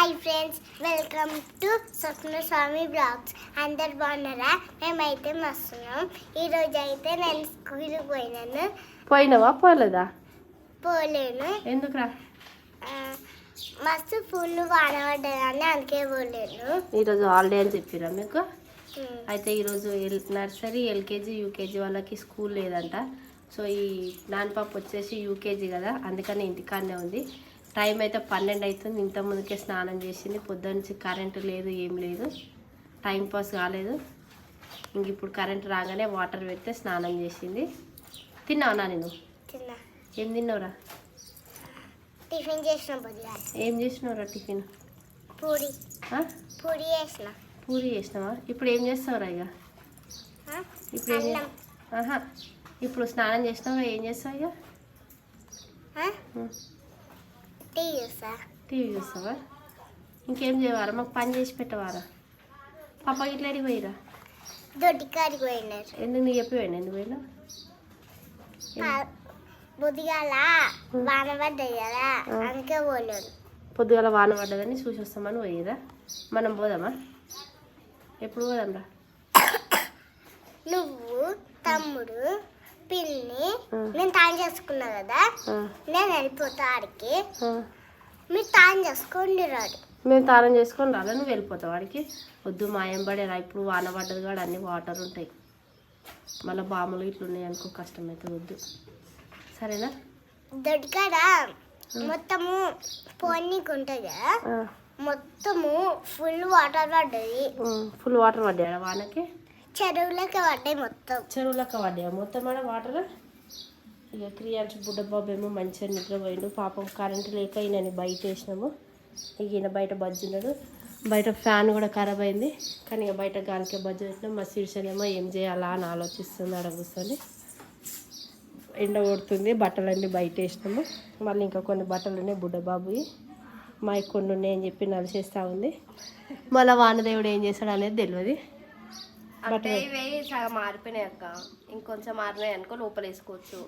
Hi friends, welcome to Swapna Swami blogs. అందరు బాగున్నారా? మేమైతే వస్తున్నాం. ఈరోజు అయితే నేను స్కూల్కి పోయినాను. పోయినావా? పోలేదా? పోలేను. ఎందుకురా? మస్తు ఫుల్ వాన పడ్డదని అందుకే పోలేను. ఈరోజు హాలిడే అని చెప్పిరా మీకు? అయితే ఈరోజు నర్సరీ, ఎల్కేజీ, యూకేజీ వాళ్ళకి స్కూల్ లేదంట. సో ఈ నాన్నపాప వచ్చేసి యూకేజీ కదా, అందుకని ఇంటికాడనే ఉంది. టైం అయితే 12 అవుతుంది. ఇంత ముందుకే స్నానం చేసింది. పొద్దున్నుంచి కరెంటు లేదు, ఏం లేదు, టైం పాస్ కాలేదు. ఇంక ఇప్పుడు కరెంటు రాగానే వాటర్ పెడితే స్నానం చేసింది. తిన్నావా? నేను తిన్నా. ఏం తిన్నావురా? టిఫిన్ చేసిన. ఏం చేసినావురా టిఫిన్? పూరి. పూరి చేసిన. పూరి చేసినావా? ఇప్పుడు ఏం చేస్తావురా? ఇక ఇప్పుడు ఇప్పుడు స్నానం చేసినావా? ఏం చేస్తావు ఇక? టీవీ చూస్తావా? ఇంకేం చేయవారా? మాకు పని చేసి పెట్టవారా? పాప ఇట్లా ఎడికి పోయిరా? దొడ్డికాడికి పోయినారు. ఎందుకు నీ చెప్పి పోయినా? ఎందుకు పోయినా? పొద్దుగాల వాన పడ్డది కదా, అందుకే పోలేదు. పొద్దుగాల వాన పడ్డదని చూసి వస్తామని పోయిరా? మనం పోదామా? ఎప్పుడు పోదాంరా? నువ్వు, తమ్ముడు, పిన్ని, నేను తాను చేసుకున్నా కదా, నేను వెళ్ళిపోతా ఆడికి. మీరు తాను చేసుకోండి. రాడు. మేము తాళం చేసుకొని రాలా? నువ్వు వెళ్ళిపోతావు వాడికి? వద్దు, మాయం పడేరా. ఇప్పుడు వాన పడ్డది కూడా అన్ని వాటర్ ఉంటాయి. మళ్ళీ బాములు ఇట్లున్నాయి అనుకో, కష్టమైతే వద్దు. సరేనా? దొడ్డికాడ మొత్తము పోనీకి ఉంటుంది కదా, మొత్తము ఫుల్ వాటర్ పడ్డది. ఫుల్ వాటర్ పడ్డాయా వానకి? చెరువులకి పడ్డాయి మొత్తం. చెరువులకి పడ్డాయా మొత్తం ఆడ వాటర్? ఇక క్రియాన్స్ బుడ్డబాబు ఏమో మంచిగా నిద్రపోయిండు. పాపం కరెంటు లేక ఈయనని బయట వేసినాము. ఇక ఈయన బయట బజ్జున్నాడు. బయట ఫ్యాన్ కూడా ఖరాబ్ అయింది, కానీ ఇక బయట గాలికే బజ్జు పెట్టినాం. మా శీర్షనేమో ఏం చేయాలా అని ఆలోచిస్తుంది. ఆడ కూర్చొని ఎండ కొడుతుంది. బట్టలన్నీ బయట వేసినాము. మళ్ళీ ఇంకా కొన్ని బట్టలు ఉన్నాయి బుడ్డబాబువి, మా కొన్ని ఉన్నాయని చెప్పి నలిసేస్తూ ఉంది. మళ్ళీ వానదేవుడు ఏం చేస్తాడు అనేది తెలియదు. అంటే ఇవి సగం మారిపోయినాయి అక్క, ఇంకొంచెం మారినాయి అనుకో లోపల వేసుకోవచ్చు.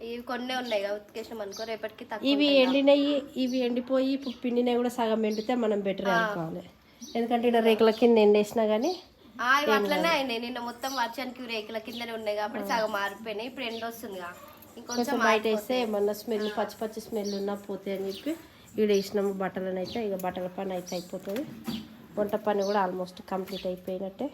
ఇవి కొన్ని ఉన్నాయి కదా, ఉతికేసినాం అనుకో రేపటికి తక్కువ. ఇవి ఎండినాయి, ఇవి ఎండిపోయి ఇప్పుడు పిండినాయి కూడా సగం ఎండితే మనం బెటర్ అనుకోవాలి. ఎందుకంటే ఇక్కడ రేకుల కింద ఎండేసినా కానీ ఇవి అట్లనే అయినాయి. నిన్న మొత్తం వర్షానికి రేకుల కిందనే ఉన్నాయి కాబట్టి సగం మారిపోయినాయి. ఇప్పుడు ఎండ వస్తుంది, ఇంకొంచెం బయట వేస్తే ఏమన్నా స్మెల్, పచ్చి పచ్చి స్మెల్ ఉన్నా పోతాయి అని చెప్పి ఈడ వేసినాము బట్టలను. అయితే ఇక బట్టల పని అయితే అయిపోతుంది. వంట పని కూడా ఆల్మోస్ట్ కంప్లీట్ అయిపోయినట్టే.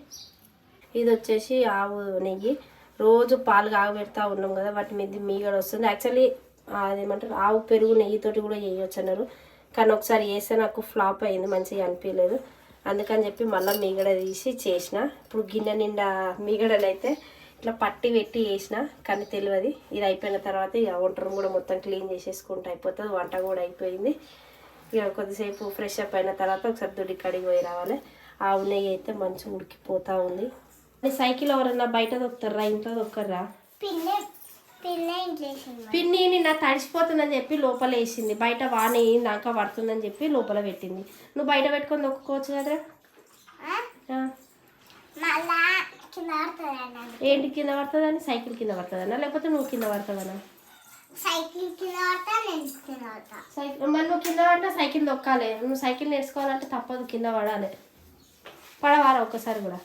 ఇది వచ్చేసి ఆవు నెయ్యి. రోజు పాలు కాగబెడతా ఉన్నాం కదా, వాటి మీద మీగడ వస్తుంది. యాక్చువల్లీ అదేమంటారు, ఆవు పెరుగు నెయ్యితోటి కూడా చేయొచ్చు అన్నారు, కానీ ఒకసారి వేస్తే నాకు ఫ్లాప్ అయింది, మంచిగా అనిపించలేదు. అందుకని చెప్పి మళ్ళీ మీగడ తీసి చేసిన. ఇప్పుడు గిన్నె నిండా మీగడలు అయితే ఇట్లా పట్టి పెట్టి వేసిన, కానీ తెలియదు. ఇది అయిపోయిన తర్వాత ఇక వంట రూమ్ కూడా మొత్తం క్లీన్ చేసేసుకుంటూ అయిపోతుంది. వంట కూడా అయిపోయింది. ఇక కొద్దిసేపు ఫ్రెష్ అప్ అయిన తర్వాత ఒకసారి దొడ్డి కడిగి పోయి రావాలి. ఆవు నెయ్యి అయితే మంచిగా ఉడికిపోతూ ఉంది. సైకిల్ ఎవరన్నా బయట దొక్కుతారా, ఇంట్లో దొక్కర్రా? పిన్ని నిన్న తడిసిపోతుందని చెప్పి లోపల వేసింది. బయట వాన నాక పడుతుందని చెప్పి లోపల పెట్టింది. నువ్వు బయట పెట్టుకొని దొక్కుకోవచ్చు కదరా? ఏంటి కింద పడుతుందని? సైకిల్ కింద పడుతుందన్నా లేకపోతే నువ్వు కింద పడుతుందన్నా? సైకిల్ మరి నువ్వు కింద పడినా సైకిల్ దొక్కాలి. నువ్వు సైకిల్ నేర్చుకోవాలంటే తప్పదు, కింద పడాలి. పడవారా ఒక్కసారి కూడా?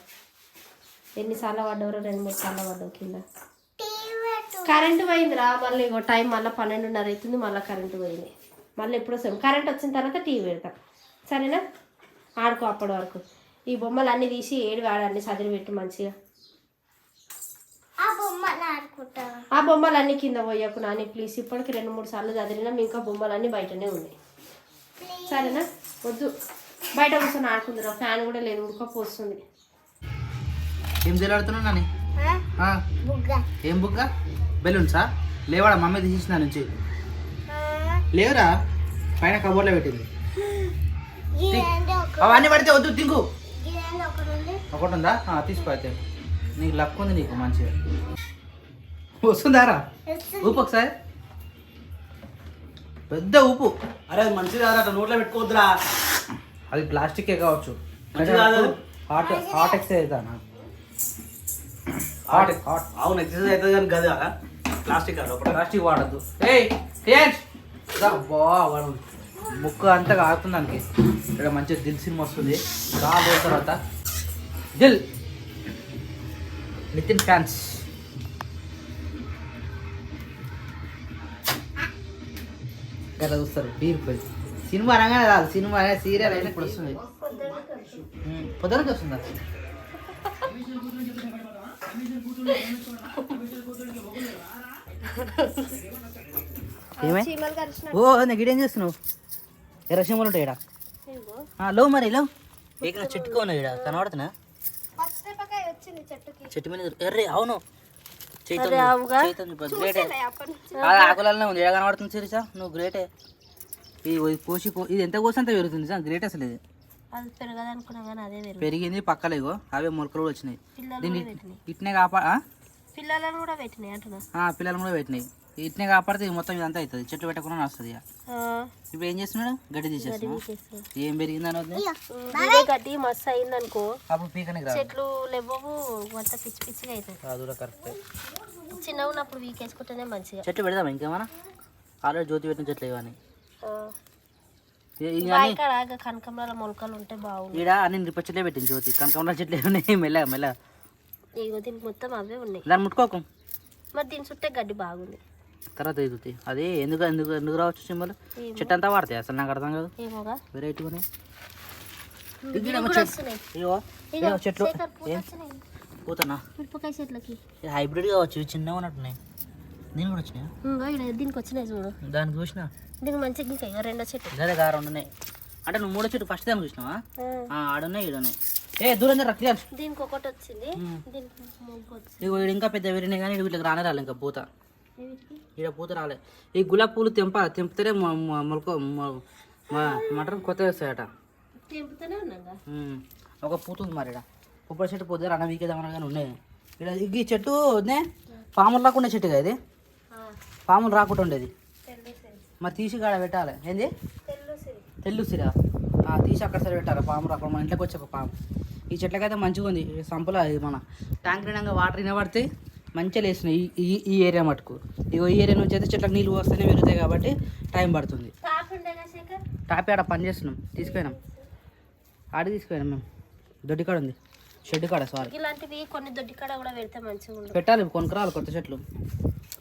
ఎన్నిసార్లు పడ్డవరో? 2-3 సార్లు పడ్డావు కింద. కరెంటు పోయిందిరా. మళ్ళీ ఇగో టైం మళ్ళీ 12:30 అవుతుంది. మళ్ళీ కరెంటు పోయింది. మళ్ళీ ఎప్పుడు వస్తాం? కరెంట్ వచ్చిన తర్వాత టీవీ పెడతాం, సరేనా? ఆడుకో అప్పటి వరకు. ఈ బొమ్మలు అన్నీ తీసి ఏడు వాడన్నీ చదివి పెట్టు మంచిగా. ఆ బొమ్మలు అన్నీ కింద పోయకు నాని ప్లీజ్. ఇప్పటికి 2-3 సార్లు చదివినాం, ఇంకా బొమ్మలు అన్నీ బయటనే ఉన్నాయి, సరేనా? వద్దు, బయట కూర్చొని ఆడుకుందిరా. ఫ్యాన్ కూడా లేదు, ఉడకపోస్తుంది. ఏం తెలియడుతున్నావు నాని? ఏం బుగ్గ? బెలూన్సా? లేవాడా? మమ్మీ తీసిన నుంచి లేవురా, పైన కబోర్డ్లో పెట్టింది. అవన్నీ పడితే వద్దు, తింకు. ఒకటి ఉందా? తీసుకో. అయితే నీకు లక్ ఉంది, నీకు మంచిగా వస్తుందారా? ఊపు ఒకసారి, పెద్ద ఊపు. అరే మంచిది కాదు, అట్లా నోట్లో పెట్టుకోవద్దురా. అది ప్లాస్టికే కావచ్చు, హాట్ హాట్ ఎక్సైజ్ అవుతా. అవును ఎక్సర్సైజ్ అవుతుంది కానీ గది ప్లాస్టిక్ ప్లాస్టిక్ వాడద్దు. వాడు ముక్కు అంతా కాగుతుంది దానికి. ఇక్కడ మంచిగా దిల్ సినిమా వస్తుంది చాలా రోజుల తర్వాత. దిల్ నితిన్ ఫ్యాన్స్. కదా చూస్తారు బీర్ సినిమా అనగానే కాదు, సినిమా సీరియల్ అయినా ఇప్పుడు వస్తుంది. పొద్దునకి వస్తుందా? ఏమే చీమలు కరిచిన ఓ నాకు ఇడేం చేస్తున్నావు? ఎర్ర చీమలు ఉంటాయి ఇక్కడ. లో మరి లో ఏకైనా చెట్టుకో ఉన్నాయి ఇక్కడ కనబడుతున్నా. పచ్చిమిరపకాయ వచ్చింది చెట్టుకి. చెట్టు మీద ఎర్రే అవును అప్పటి నుంచి ఆకులలో ఉంది ఎక్కడ కనబడుతుంది సిరిసా? నువ్వు గ్రేటే. ఇది కోసి ఇది ఎంత కోసి అంత పెరుగుతుంది సార్, గ్రేట్ అసలు. ఇది అది పెరగదనుకున్నా కానీ అదే పెరుగు. పెరిగింది పక్కలో ఇగో అవే మొలకలు కూడా వచ్చినాయి. పిల్లలు దీన్ని కూడా పెట్టినాయి. ఇట్నే పిల్లలను కూడా పెట్టినాయి అంటున్నా. పిల్లలు కూడా పెట్టినాయి. ఇట్నే కాపాడితే ఇది మొత్తం ఇదంతా అవుతుంది. చెట్లు పెట్టకుండా వస్తుంది ఇక. ఇప్పుడు ఏం చేస్తున్నాడు? గడ్డి తీసేస్తున్నాడు. ఏం పెరిగిందని వద్దు గడ్డి మస్తు అయింది అనుకో, అప్పుడు పీకనికి రాదు. చెట్లు లేవవు, అంత పిచ్చి పిచ్చిగా అవుతుంది. అది కూడా కరెక్ట్. చిన్నగా ఉన్నప్పుడు వీకేసుకుంటేనే మంచిగా. చెట్లు పెడదాం ఇంకేమన్నా? ఆల్రెడీ జ్యోతి పెట్టిన చెట్లు ఇవన్నీ ఇక్కడ కనకంబరాల మొలకలు ఉంటే బాగుంది. ఈడ అన్ని నిప్ప చెట్లే పెట్టింది జ్యోతి. కనకాంబరాల చెట్లు ఉన్నాయి మెల్లగా మెల్లగా. ఇగో దీనికి మొత్తం అవే ఉన్నాయి. దాన్ని ముట్టుకోకు. మరి దీని చుట్టే గడ్డి బాగుంది. తర్వాత ఎదుగుతాయి. అది ఎందుకు ఎందుకు ఎందుకు రావచ్చు సింబల్? చెట్టు అంతా వాడతాయి అసలు నాకు అర్థం కాదు. ఏమోగా వెరైటీ ఉన్నాయి. వస్తున్నాయి. ఇగో ఇగో చెట్లు ఏం పోతానా? మిరపకాయ చెట్లకి హైబ్రిడ్ కావచ్చు, ఇవి చిన్నగా ఉన్నట్టున్నాయి. దీని కూడా వచ్చినాయి. దీనికి వచ్చినాయి చూడు. దాన్ని చూసినా దీనికి మంచిగా ఇంకా ఇక రెండో చెట్టు. అదే కారు ఉన్నాయి. అంటే నువ్వు మూడో చెట్టు ఫస్ట్ దాన్ని చూసినావా? ఆడున్నాయి ఈడున్నాయి. దూరం రక్త. దీనికి ఒకటి వచ్చింది, దీనికి ముగ్గు వచ్చింది. ఇగో ఈడు ఇంకా పెద్ద విరినాయి కానీ వీటికి రానే రాలే ఇంకా పూత. ఈడ పూత రాలే. ఈ గులాబీ పూలు తెంపితేనే మొలక మటన్ కొత్త వేస్తాయట. తెంపుతూనే ఉన్నాగా. ఒక పూత ఉంది మరి ఇక్కడ. పుప్పటి చెట్టు పొద్దున అన్న వీకేదామన్నా కానీ ఉన్నాయి ఇక్కడ. ఈ చెట్టు పాములు రాకుండా చెట్టు కదా ఇది. పాములు రాకుండా ఉండేది మరి తీసి కాడ పెట్టాలి. ఏంది తెల్లు సిరా తీసి అక్కడ సరే పెట్టాలి. పాము రాకుండా మన ఇంట్లోకి వచ్చి ఒక పాము. ఈ చెట్లకైతే మంచిగా ఉంది. సంపల మన ట్యాంక్ నిండా వాటర్ వినబడితే మంచిగా లేసినాయి ఈ ఏరియా మటుకు. ఇగో ఈ ఏరియా నుంచి అయితే చెట్లకు నీళ్ళు వస్తేనే పెరుగుతాయి కాబట్టి టైం పడుతుంది. టాపి ఆడ పని చేస్తున్నాం, తీసుకుపోయినాం. ఆడికి తీసుకుపోయినాం మేము. దొడ్డి కాడ ఉంది, షెడ్ కాడ. సారీ ఇలాంటివి కొన్ని దొడ్డి కాడ కూడా పెడితే మంచిగా ఉంటుంది. పెట్టాలి, కొనుక్కరాలి కొత్త చెట్లు.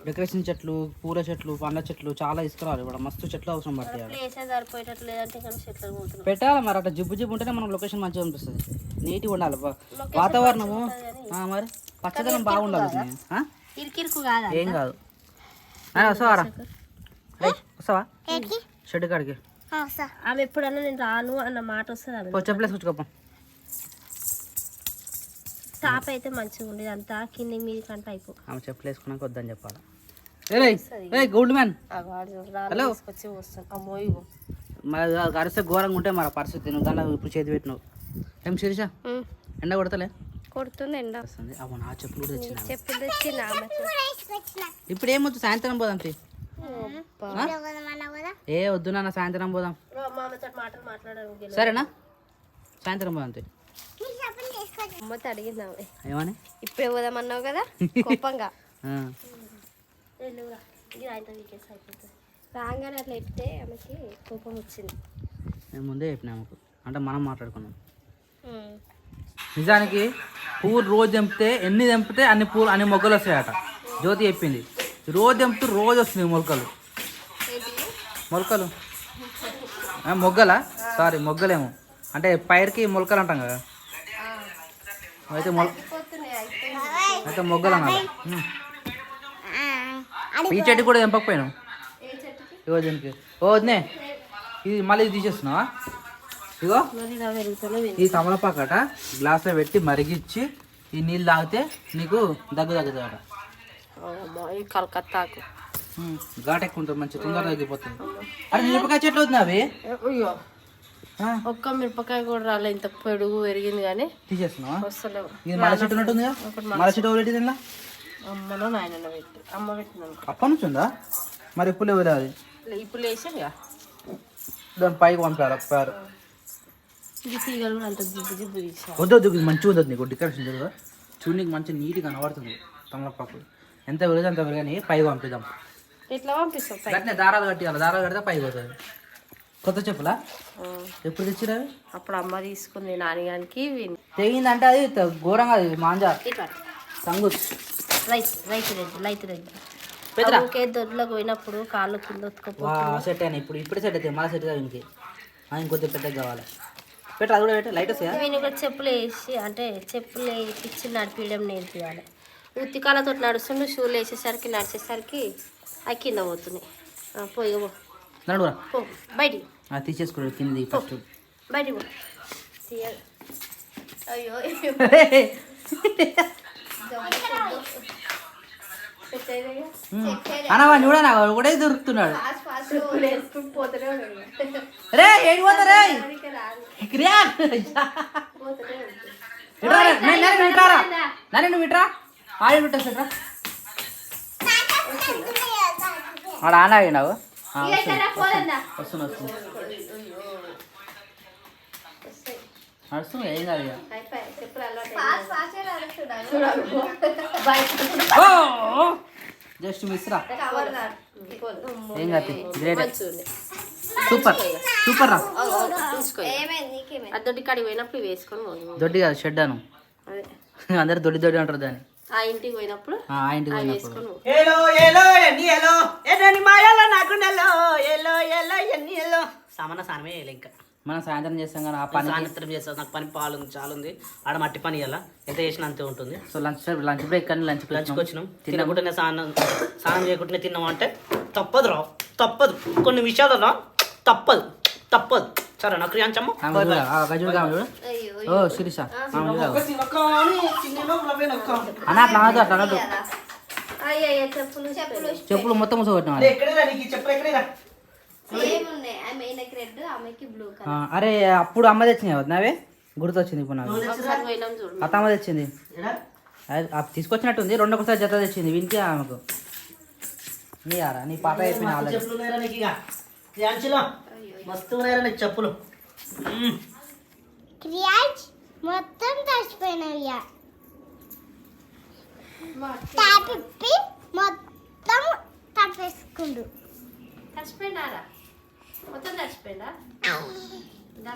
డెకరేషన్ చెట్లు, పూల చెట్లు, పండ్ల చెట్లు చాలా తీసుకురావాలి. ఇక్కడ మస్తు చెట్లు అవసరం పడతాయి. ప్లేసే సరిపోయేటట్లు లేదంటే కానీ చెట్లు పోతున్నాం. పెట్టాలి మరి. అట్లా జిబ్బు జిబ్బు ఉంటేనే మనకు లొకేషన్ మంచిగా అనిపిస్తుంది. నీట్గా ఉండాలి వాతావరణము. మరి పచ్చదనం బాగుండాలి. ఇరుకిరుకు కాదా? ఏం కాదు. వస్తావారా? వస్తావా షెడ్ కాడికి? ఆమె ఎప్పుడన్నా నేను రాను అన్న మాట వస్తుంది. ఆమె చెప్పలేసి కూర్చోపం. టాప్ అయితే మంచిగా ఉండేది, అంతా కింద మీది కంట అయిపో. ఆమె చెప్పులు వేసుకున్నాక వద్దని చెప్పాలి. గోల్డ్ మ్యాన్ హలో వచ్చి వస్తాను. అమ్మో ఇగో మరి అరిస్తే ఘోరంగా ఉంటే మరి పరిస్థితి. నువ్వు దాంట్లో ఇప్పుడు చేతి పెట్టినావు. ఏం శిరీష ఎండ కొడతలే? కొడుతుంది ఎండ వస్తుంది. అవ్వ నా చెప్పులు కూడా తెచ్చిన. చెప్పులు తెచ్చింది ఆమె. ఇప్పుడు ఏమొద్దు, సాయంత్రం పోదాం. ఏ వద్దు నాన్న, సాయంత్రం పోదాం. మాటలు మాట్లాడారు సరేనా? సాయంత్రం పోదాం. అమ్మతో అడిగింది ఆమె. ఏమని? ఇప్పుడే పోదామన్నావు కదా కోపంగా. రాగానే అట్లా చెప్తే ఆమెకి కోపం వచ్చింది. నేను ముందే చెప్పినా ఆమెకు. అంటే మనం మాట్లాడుకున్నాం. నిజానికి పువ్వులు రోజు తెంపితే ఎన్ని తెంపితే అన్ని పువ్వులు అన్ని మొగ్గలు వస్తాయట. జ్యోతి చెప్పింది. రోజు తెంపుతూ రోజు వస్తున్నాయి మొలకలు. మొలకలు మొగ్గలా? సారీ మొగ్గలేమో, అంటే పైరుకి మొలకలు అంటాం కదా. అయితే అయితే మొగ్గలు అనాలి. ఈ చెట్టు కూడా తెంపకపోయాను. ఇగో దీనికి ఓ వద్దే ఇది మళ్ళీ ఇది తీసేస్తున్నావా? ఇగో ఈ తమలపాకట గ్లాస్లో పెట్టి మరిగించి ఈ నీళ్ళు తాగితే నీకు తగ్గుతుందట. కలకత్తాకు ఘాట్ ఎక్కువ ఉంటుంది, మంచి తొందరగా తగ్గిపోతుంది. అరే మిరపకాయ చెట్లు అవుతుంది అవి. ఒక్క మిరపకాయ కూడా రాలే, ఇంత పొడుగు పెరిగింది కానీ తీసేస్తున్నావా? వస్తలేవు. ఇది మల చెట్టు ఉన్నట్టుంది కదా. మల చెట్టు ఎవరు ఇలా అమ్మలో నాయన పెట్టి అమ్మ పెట్టినాను. అప్పటి నుంచి ఉందా మరి? ఇప్పుడు ఎవరు అది? ఇప్పుడు వేసాను దాని పైకి పంపారు అప్పారు. ఇది తీగలు కూడా అంత జిబ్బు జిబ్బు తీసాను. వద్దు మంచిగా ఉంది నీకు డెకరేషన్ కదా. చూడు నీకు మంచి నీట్గా కనబడుతుంది తమలపాకు. ఎంత విరగదు అంత విరగని పైకి పంపిద్దాం. ఎట్లా పంపిస్తాం? దారాలు కట్టియాలి. దారాలు కడితే పైకి పోతుంది. కొత్త చెప్పులా ఎప్పుడు తెచ్చిరా అప్పుడు అమ్మ తీసుకుంది నాన్నగానికి తెగిందంటే అది ఘోరంగా అది మాంజా సంగు లైట్ రెడ్ పెద్దరా ఊకే దొడ్లోకి పోయినప్పుడు కాళ్ళు కింద సెట్ అయినా ఇప్పుడు సెట్ అవుతాయి మళ్ళీ సెట్ కాదు ఇంకొద్ది పెద్దగా కావాలి పెట్టు అది కూడా పెట్టు లైట్ వస్తాయా వీని కూడా చెప్పులు వేసి అంటే చెప్పులు వేయించి నడిపించడం నేర్పియాలి ఉత్తికాలతో నడుస్తుండు షూలు వేసేసరికి నడిచేసరికి అవి కింద పోతున్నాయి పోయి నడురా పో బయటికి తీసేసుకోండి కింది ఫస్ట్ బయటికి పో తీయాలి అయ్యో అనవా చూడనా ఒకటే దొరుకుతున్నాడు పోతూనే రే ఏడు పోతా రే నన్ను నువ్వు ఇట్రా ఆడి పెట్టేసట్రా ఆడ ఆన ఆగినావు వస్తున్నా నడుస్తున్నా ఏం కాదు జస్ట్ మిస్రా ఏం కాదు గ్రేట్ సూపర్ సూపర్ రా దొడ్డి కాడికి పోయినప్పుడు ఇవి వేసుకొని పోయి దొడ్డి కాదు షెడ్ అను అదే అందరు దొడ్డి దొడ్డి అంటారు దాన్ని ఆ ఇంటికి పోయినప్పుడు ఆ ఇంటికి అవి పోయినప్పుడు వేసుకొని ఏలో ఏలో ఎన్ని ఏలో ఎన్ని మాయాలో నాకు నెలో ఏలో ఏలో ఎన్ని ఏలో సామాన సానమే వేయలే ఇంకా మనం సాయంత్రం చేస్తాం కానీ ఆ పని సాయంత్రం చేస్తాను నాకు పని పాలు ఉంది చాలా ఉంది ఆడ మట్టి పని ఇవ్వాల ఎంత చేసినా అంతే ఉంటుంది సో లంచ్ బ్రేక్ కానీ లంచ్కి లంచ్కి వచ్చినాం తినకుండానే స్నానం చేయకుండానే తిన్నాం అంటే తప్పదు రా తప్పదు కొన్ని విషయాలు రా తప్పదు తప్పదు సరే నాకు యాంచమ్మ చూడు ఓ శిరీష అన్న అట్లా అనదు అట్లా అనదు అయ్యయ్య చెప్పులు చెప్పులు మొత్తం ముసగొట్టినా అరే అప్పుడు అమ్మ తెచ్చినాయి వద్దావే గుర్తొచ్చింది ఇప్పుడు నాకు ఒకసారి పోయినాం చూడు అత్త అమ్మ తెచ్చింది తీసుకొచ్చినట్టుంది రెండొకసారి జత తెచ్చింది వినికి ఆమెకు నీ ఆరా నీ పాత అయిపోయిన మస్తు ఉన్నాయరా నీకు చెప్పులు క్రియాజ్ మొత్తం తడిచిపోయినవి తాపిప్పి మొత్తం తప్పేసుకుండు తడిచిపోయినారా మొత్తం తడిచిపోయిందా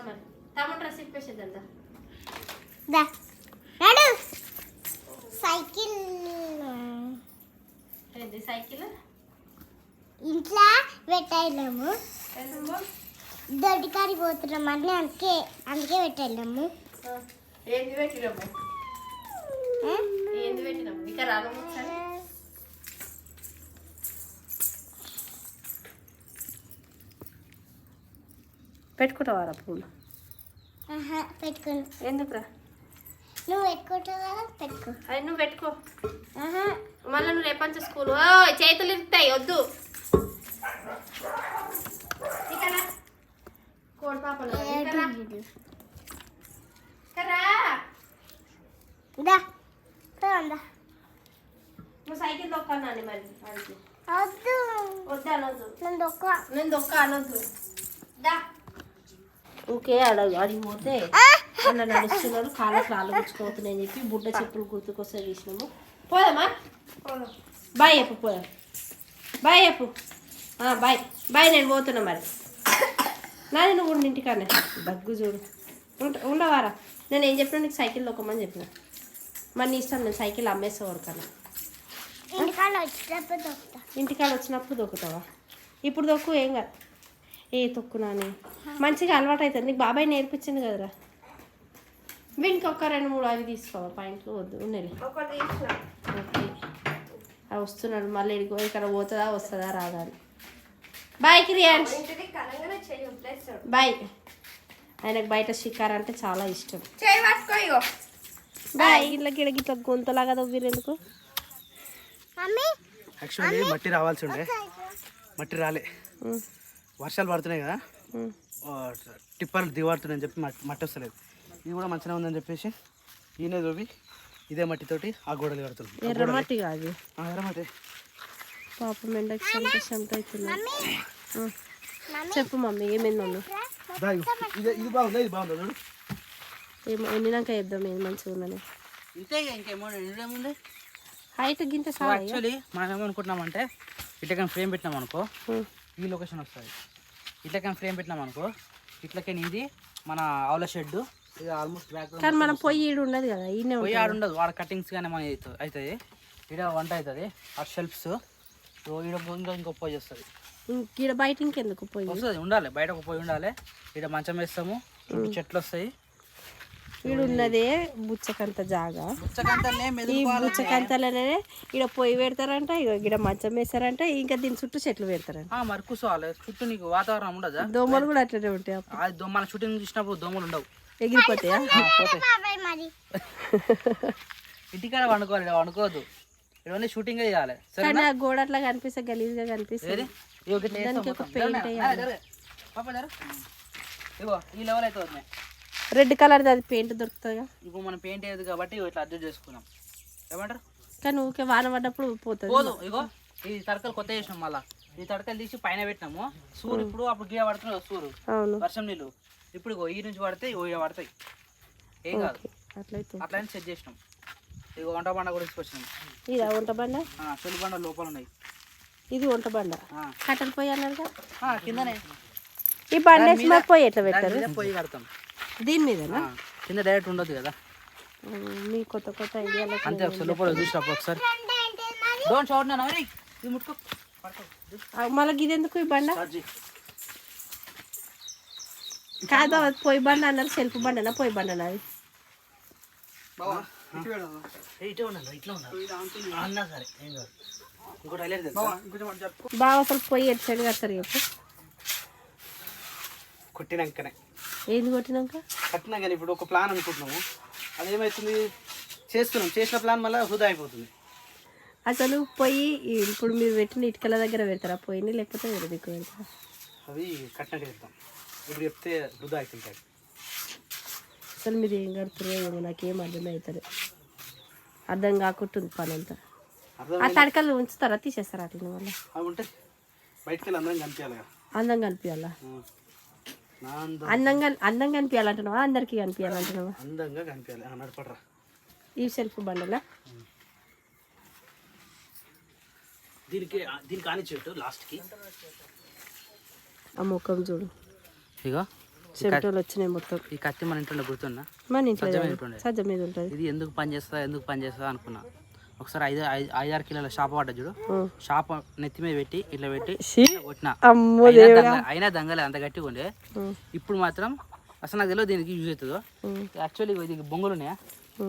మరి టమాటా రసం ఇప్పేసేద్దా నడు సైకిల్ ఏంది సైకిల్ ఇంట్లో పెట్టాము దొడ్డికాడికి పోతున్నాం అని అందుకే పెట్టాము ఏంది పెట్టినాము ఏంది పెట్టినాము ఇంకా రాను ఒకసారి పెట్టుకుంటావారా పూలు పెట్టుకోను ఎందుకురా నువ్వు పెట్టుకుంటావు కదా పెట్టుకో అది నువ్వు పెట్టుకో మళ్ళీ నువ్వు రేపంచ స్కూల్ చేతులు ఇరుతాయి వద్దు కోడి పాపలు నువ్వు సైకిల్ దొక్కానండి మరి వాడికి వద్దు వద్దు అనొద్దు నేను దొక్క అనొద్దు ఊకే అడిగిపోతే అన్న నడుస్తున్నారు కాళ్ళకు రాళ్ళు గుచ్చుకోతున్నాయని చెప్పి బుడ్డ చెప్పులు గుర్తుకొస్తే తీసినాము పోదామా బాయ్ చెప్పు పోదాం బాయ్ చెప్పు బాయ్ బాయ్ నేను పోతున్నా మరి నాది నువ్వు ఉండి ఇంటికానే దగ్గు చూడు ఉండవారా నేను ఏం చెప్పినా నీకు సైకిల్ దొక్కమని చెప్పిన మరి నీ ఇష్టం నేను సైకిల్ అమ్మేస్తా వరకన్నా ఇంటికాడ వచ్చినప్పుడు దొక్కుతావా ఇప్పుడు దొక్కు ఏం కాదు ఏ తొక్కునాని మంచిగా అలవాటు అవుతుంది నీకు బాబాయ్ నేర్పించింది కదరా వీనికి ఒక 2-3 అవి తీసుకోవా పాయింట్లు వద్దు ఉన్నది ఓకే అవి వస్తున్నాడు మళ్ళీ ఇడికో ఇక్కడ పోతుందా వస్తుందా రాదా అని బాయ్ క్రియాన్స్ బాయ్ ఆయనకు బయట షికార్ అంటే చాలా ఇష్టం బాయ్ ఇట్లా గిడగిట్లా గొంతలాగా తవ్విరెందుకు యాక్చువల్లీ మట్టి రావాల్సి ఉండే మట్టి రాలే వర్షాలు పడుతున్నాయి కదా టిప్పర్లు దివాడుతున్నాయని చెప్పి మట్టి వస్తలేదు ఇది కూడా మంచిగా ఉందని చెప్పేసి ఈయన దోవి ఇదే మట్టితోటి ఆ గోడలు కడుతున్నాం ఎర్రమట్టి కాదు ఎర్రమట్టి పాపం ఎండకి చెమట అవుతుంది చెప్పు మమ్మీ ఏమైంది మమ్మీ ఇది బాగుంది ఇది బాగుంది చూడు ఎండినాక వేద్దాం ఏది మంచిగా ఉందని ఇంతే ఇంకేముంది హైట్ గింత యాక్చువల్లీ మనం ఏమనుకుంటున్నామంటే ఇట్లా ఫ్రేమ్ పెట్టినాం అనుకో ఈ లొకేషన్ వస్తుంది ఇట్లకైనా ఫ్రేమ్ పెట్టినాం అనుకో, ఇట్లకైనా ఇది మన ఆవుల షెడ్. ఇది ఆల్మోస్ట్ బ్యాక్ కానీ మన పొయ్యి ఈడు ఉండదు కదా, ఈయనే పొయ్యి ఆడు ఉండదు, వాడ కటింగ్స్ కానీ మన అవుతుంది. ఇక్కడ వంట అవుతుంది, ఆ షెల్ఫ్స్ ఈడ ఇంకో పొయ్యి వస్తుంది. ఈడ బయట ఇంకెందుకు పొయ్యి వస్తుంది, ఉండాలి బయట ఒక పొయ్యి ఉండాలి. ఇక్కడ మంచం వేస్తాము, చుట్టూ చెట్లు వస్తాయి. ఈడు ఉన్నదే బుచ్చకంత జాగా, పుచ్చకంతనే ఈ బుచ్చకంతలనే ఈడ పొయ్యి పెడతారంట, ఈడ మంచం వేస్తారంట, ఇంకా దీని చుట్టూ చెట్లు పెడతారంట. మరి కూర్చోవాలి, చుట్టూ నీకు వాతావరణం ఉండదా? దోమలు కూడా అట్లనే ఉంటాయి, అది మన చుట్టూ చూసినప్పుడు దోమలు ఉండవు, ఎగిరిపోతాయా? బాబాయ్ మరి ఇంటికాడ వండుకోవాలి, ఇక్కడ వండుకోవద్దు, ఇవన్నీ షూటింగ్ చేయాలి. సరే కానీ ఆ గోడ అట్లా కనిపిస్తే గలీజ్గా కనిపిస్తుంది. దానికి ఒక పెయింట్ వేయాలి. ఇగో ఈ లెవెల్ అయితే వద్దాయి. రెడ్ కలర్ అది పెయింట్ దొరుకుతుందిగా. ఇప్పుడు మనం పెయింట్ అయ్యేది కాబట్టి ఇట్లా అడ్జస్ట్ చేసుకున్నాం. ఏమంటారు? కానీ ఊరికే వాన పడ్డప్పుడు పోతుంది. పోదు. ఇగో ఈ తడకలు కొత్త చేసినాం, మళ్ళీ ఈ తడకలు తీసి పైన పెట్టినాము. సూరు ఇప్పుడు అప్పుడు గియ పడుతున్నాయి సూరు, అవును, వర్షం నీళ్ళు. ఇప్పుడు ఇగో ఈ నుంచి పడితే ఇగో పడతాయి, ఏం కాదు. అట్లయితే అట్లనే సెట్ చేసినాం. ఇగో వంట బండ కూడా తీసుకొచ్చినాం. ఇదా వంట బండ? చెల్లి బండ లోపల ఉన్నాయి. ఇది వంట బండ, కట్టెలు పొయ్యి అన్నారుగా కిందనే. ఈ బండ వేసి మాకు పొయ్యి ఎట్లా పెట్టారు? పొయ్యి కడతాం దీని మీదనా? కింద డైరెక్ట్ ఉండదు కదా. మీ కొత్త కొత్త ఐడియాలు అంతే, ఒకసారి లోపల చూసినప్పుడు ఒకసారి డోంట్ షౌట్ నా మరి ఇది ముట్టుకో మళ్ళీ ఇది ఎందుకు ఈ బండ? కాదు పొయ్యి బండ అన్నారు, సెల్ఫ్ బండనా పొయ్యి బండనా? అది ఇట్లా ఉన్నా అన్నా సరే ఏం కాదు. ఇంకోటి హైలైట్ బాగా అసలు పొయ్యి ఎటు సైడ్ కడతారు చెప్పు. కొట్టినాకనే ఏంది కొట్టినాక? కట్టినా కానీ ఇప్పుడు ఒక ప్లాన్ అనుకుంటున్నాము, అదేమవుతుంది చేస్తున్నాం, చేసిన ప్లాన్ మళ్ళీ వృధా అయిపోతుంది. అసలు పొయ్యి ఇప్పుడు మీరు పెట్టిన ఇటుకల దగ్గర పెడతారా పొయ్యిని, లేకపోతే వేరే దిక్కు పెడతారా? అవి కట్టినట్టు వెళ్తాం, ఇప్పుడు చెప్తే వృధా అవుతుంటాయి. అసలు మీరు ఏం కడుతున్నారో ఏమో నాకేం అర్థం అవుతుంది, అర్థం కాకుంటుంది పని అంతా. ఆ తడకలు ఉంచుతారా, తీసేస్తారా అట్లా వల్ల? అవి ఉంటే బయటకు వెళ్ళి అందరం కనిపించాలి కదా. అందంగా కనిపించాలా? అందంగా కనిపించాలంటున్నావా, అందరికీ కనిపించాలంటున్నావా? అందంగా కనిపించాలి నడపడరా. ఈ సెల్ఫ్ బండలా దీనికి కాని చెట్టు లాస్ట్కి ఆ ముఖం చూడు, ఇగో చెమటలు వచ్చినాయి మొత్తం. ఈ కత్తి మన ఇంట్లో గుర్తున్నా, మన ఇంట్లో సజ్జ మీద ఉంటుంది. ఇది ఎందుకు పని చేస్తా అనుకున్నా. ఒకసారి 5-6 కిలోల షాప్ పడ్డా చూడు, షాప్ నెత్తి మీద పెట్టి ఇట్లా పెట్టి కొట్టిన, అయినా దంగలే, అంత గట్టిగా ఉండే. ఇప్పుడు మాత్రం అసలు నాకు తెలియదు దీనికి యూజ్ అవుతుందో. యాక్చువల్లీ ఇది బొంగులు ఉన్నాయా,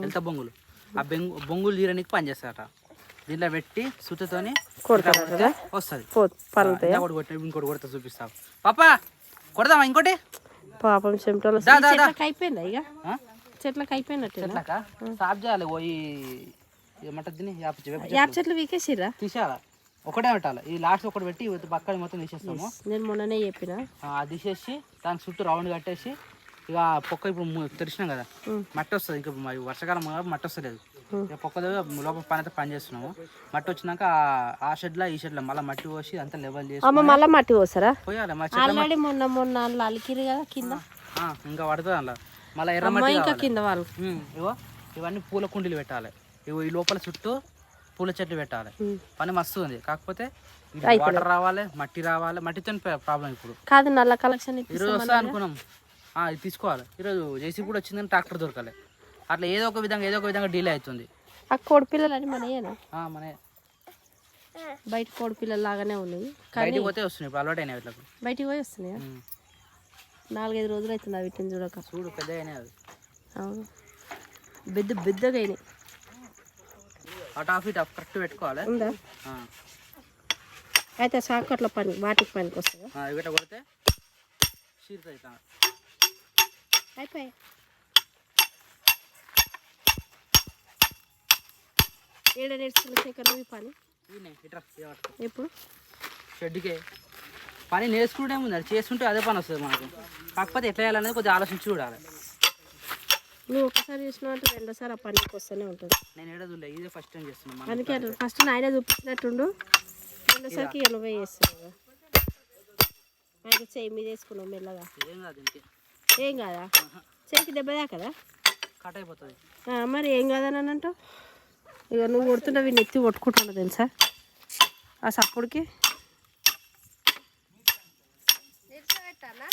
ఎంత బొంగులు, ఆ బొంగులు తీరడానికి పని చేస్తారట. దీంట్లో పెట్టి సుత్తతోని వస్తుంది. ఇంకోటి కొడతా చూపిస్తావు పాపా, కొడదామా ఇంకోటి? పాపం చెమటలు చెట్లకు అయిపోయిందా, ఇక చెట్లకు అయిపోయినట్టు సాఫ్ చేయాలి. పోయి ఏమంటుంది యాప్ చెట్లు వీకేసిరా, తీసేయాలి, ఒకటే పెట్టాలి. ఈ లాస్ట్ ఒకటి పెట్టి పక్కన మొత్తం తీసేస్తాము. నేను మొన్ననే చెప్పిన, అది తీసేసి దానికి చుట్టూ రౌండ్ కట్టేసి ఇక పొక్క ఇప్పుడు తెరిచినాం కదా, మట్టి వస్తుంది. ఇంకా మరి వర్షాకాలం మట్టి వస్తలేదు, ఇక పొక్క లోపల పని అయితే పని చేస్తున్నాము. మట్టి వచ్చినాక ఆ షెడ్లో ఈ షెడ్లో మళ్ళీ మట్టి పోసి అంతా లెవెల్ చేసి మళ్ళీ మట్టి పోసారా? పోయాలి. ఆల్రెడీ మొన్న అలికిరు కదా కింద, ఇంకా పడుతుంది అందులో మళ్ళీ ఎర్రమట్టి. ఇంకా కింద వాళ్ళు ఇగో ఇవన్నీ పూల కుండీలు పెట్టాలి. ఇగో ఈ లోపల చుట్టూ పూల చెట్లు పెట్టాలి. పని మస్తు ఉంది, కాకపోతే వాటర్ రావాలి, మట్టి రావాలి. మట్టితో ప్రాబ్లం ఇప్పుడు కాదు. నల్ల కలెక్షన్ ఈరోజు వస్తా అనుకున్నాం, ఇది తీసుకోవాలి. ఈరోజు జేసీ కూడా వచ్చింది కానీ ట్రాక్టర్ దొరకాలి. అట్లా ఏదో ఒక విధంగా డీలే అవుతుంది. ఆ కోడి పిల్లలు అని మనయేనా? మన బయట కోడి పిల్లలు లాగానే ఉన్నాయి, బయటికి పోతే వస్తున్నాయి. ఇప్పుడు అలవాటు అయినాయి వీటికి, బయటికి పోయి వస్తున్నాయా? 4-5 రోజులు అవుతుంది వీటిని చూడక. చూడు పెద్దగా అయినాయి అది. అవును, పెద్దగా అయినాయి. అటు ఆఫ్ ఇటు కరెక్ట్ పెట్టుకోవాలి. ఉందా? అయితే సాకు అట్లా వాటికి పనికి వస్తుందా? ఇవిట కొడితే షీర్స్ అవుతా అయిపోయి. ఏడ నేర్చుకున్న శేఖర్ ఈ పని ఎప్పుడు షెడ్కే పని నేర్చుకుంటే ఉంది, అది చేస్తుంటే అదే పని వస్తుంది మనకు. కాకపోతే ఎట్లా చేయాలనేది కొద్దిగా ఆలోచించి చూడాలి. నువ్వు ఒకసారి చేసినావు అంటే రెండోసారి ఆ పనికి వస్తూనే ఉంటుంది. నేను ఏడా చూడలే, ఇదే ఫస్ట్ టైం చేస్తున్నాను. అందుకే ఫస్ట్ నాయన చూపించినట్టుండు, రెండోసారికి నువ్వే చేస్తున్నావు. అయితే చెయ్యి మీద వేసుకున్నావు మెల్లగా. ఏం కాదు, ఇంకే ఏం కాదా? చెయ్యికి దెబ్బదా కదా, కట్ అయిపోతుంది. మరి ఏం కాదని అంటావు? ఇక నువ్వు కొడుతుంటే నెత్తి కొట్టుకుంటున్నావు తెలుసా ఆ సప్పుడికి.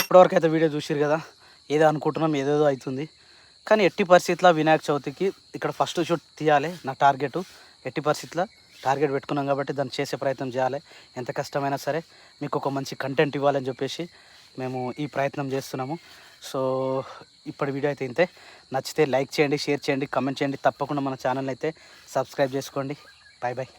ఇప్పటివరకు అయితే వీడియో చూసిరు కదా, ఏదో అనుకుంటున్నాం ఏదేదో అవుతుంది. కానీ ఎట్టి పరిస్థితుల్లో వినాయక చవితికి ఇక్కడ ఫస్ట్ షూట్ తీయాలి నా టార్గెట్. ఎట్టి పరిస్థితుల్లో టార్గెట్ పెట్టుకున్నాం కాబట్టి దాన్ని చేసే ప్రయత్నం చేయాలి. ఎంత కష్టమైనా సరే మీకు ఒక మంచి కంటెంట్ ఇవ్వాలని చెప్పేసి మేము ఈ ప్రయత్నం చేస్తున్నాము. సో ఇప్పటి వీడియో అయితే ఇంతే. నచ్చితే లైక్ చేయండి, షేర్ చేయండి, కామెంట్ చేయండి. తప్పకుండా మన ఛానల్ అయితే సబ్స్క్రైబ్ చేసుకోండి. Bye bye.